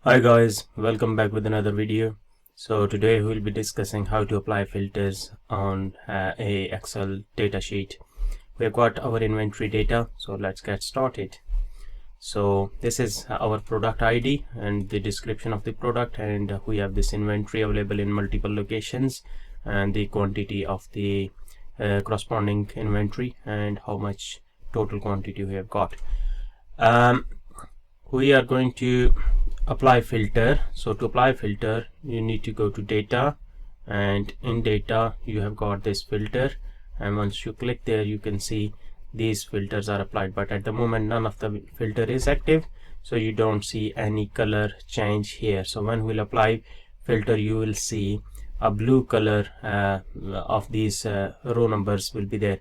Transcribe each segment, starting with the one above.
Hi guys, welcome back with another video. So today we'll be discussing how to apply filters on a Excel data sheet. We've got our inventory data, so let's get started. So this is our product ID and the description of the product, and we have this inventory available in multiple locations and the quantity of the corresponding inventory and how much total quantity we have got. We are going to apply filter. So to apply filter, you need to go to data, and in data you have got this filter, and once you click there you can see these filters are applied, but at the moment none of the filter is active, so you don't see any color change here. So when we'll apply filter, you will see a blue color of these row numbers will be there.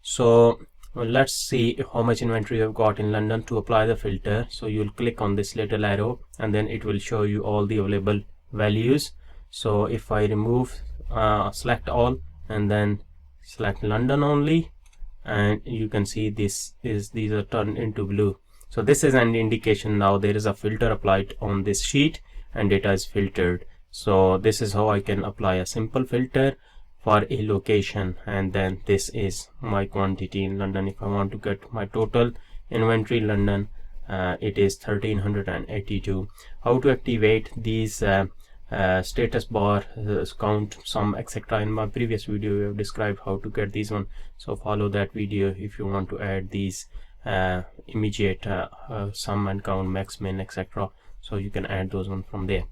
So let's see how much inventory you've got in London. To apply the filter, so you'll click on this little arrow and then it will show you all the available values. So if I remove select all and then select London only, and you can see these are turned into blue. So this is an indication now there is a filter applied on this sheet and data is filtered. So this is how I can apply a simple filter for a location, and then this is my quantity in London. If I want to get my total inventory in London, it is 1382. How to activate these status bar, count, sum, etc. in my previous video we have described how to get these one, so follow that video if you want to add these immediate sum and count, max, min, etc. so you can add those one from there.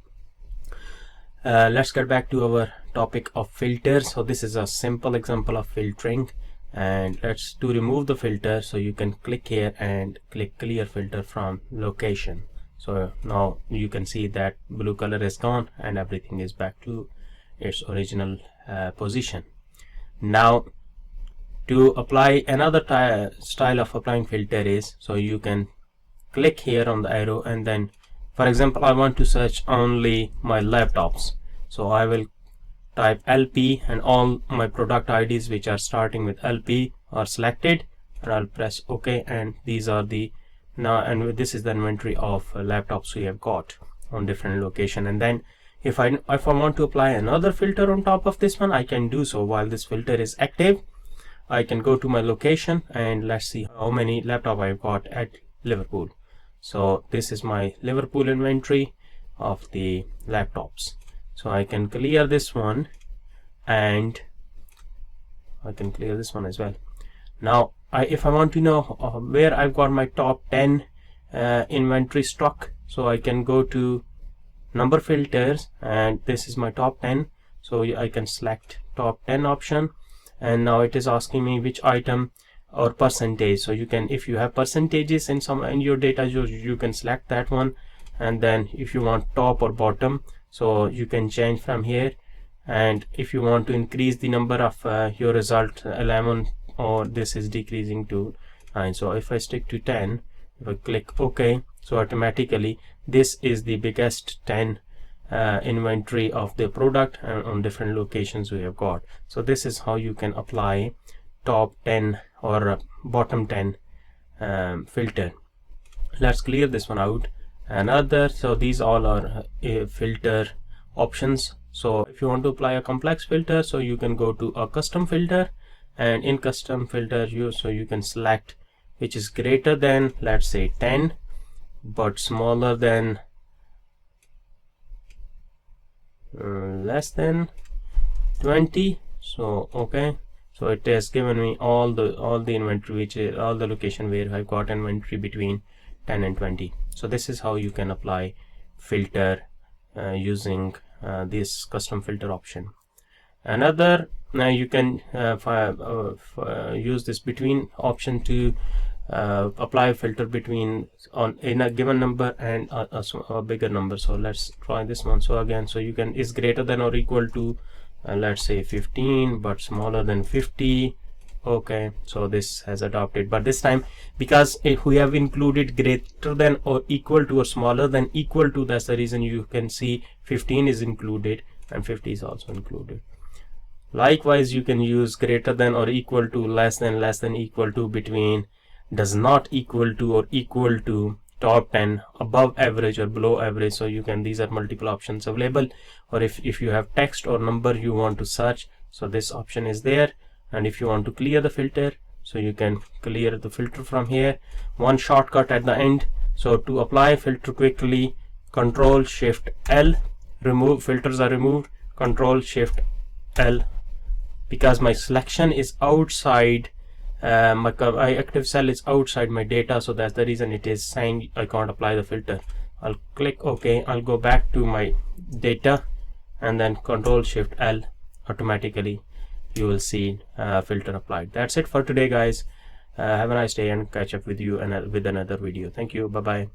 Let's get back to our topic of filters. So this is a simple example of filtering, and to remove the filter, so you can click here and click clear filter from location. So now you can see that blue color is gone and everything is back to its original position. Now to apply another style of applying filter is, so you can click here on the arrow, and then for example I want to search only my laptops, so I will type LP and all my product IDs which are starting with LP are selected, and I'll press OK, and these are the and this is the inventory of laptops we have got on different location. And then if I want to apply another filter on top of this one, I can do so while this filter is active. I can go to my location and let's see how many laptop I've got at Liverpool. So this is my Liverpool inventory of the laptops. So I can clear this one and I can clear this one as well. Now if I want to know where I've got my top 10 inventory stock, so I can go to number filters, and this is my top 10, so I can select top 10 option, and now it is asking me which item or percentage. So you can, if you have percentages in your data, you can select that one, and then if you want top or bottom, so you can change from here. And if you want to increase the number of your result 11, or this is decreasing to 9, so if I stick to 10, if I click OK, so automatically this is the biggest 10 inventory of the product on different locations we have got. So this is how you can apply top 10 or bottom 10 filter. Let's clear this one out. So these all are filter options. So if you want to apply a complex filter, so you can go to a custom filter, and in custom filter you can select which is greater than, let's say 10, but smaller than less than 20. So okay, so it has given me all the inventory, which is all the location where I've got inventory between 10 and 20. So this is how you can apply filter using this custom filter option. Another, you can use this between option to apply a filter between in a given number and a bigger number. So let's try this one. So again, so you can is greater than or equal to let's say 15, but smaller than 50. Okay, so this has adopted, but this time because if we have included greater than or equal to or smaller than equal to, that's the reason you can see 15 is included and 50 is also included. Likewise, you can use greater than or equal to, less than equal to, between, does not equal to or equal to, top 10, above average or below average. So you can, these are multiple options available. Or if you have text or number you want to search, so this option is there. And if you want to clear the filter, so you can clear the filter from here. One shortcut at the end. So to apply filter quickly, Control Shift L, remove filters are removed, Control Shift L. Because my selection is outside, my active cell is outside my data, so that's the reason it is saying I can't apply the filter. I'll click OK. I'll go back to my data and then Control Shift L. Automatically you will see filter applied. That's it for today, guys. Have a nice day and catch up with you with another video. Thank you. Bye bye.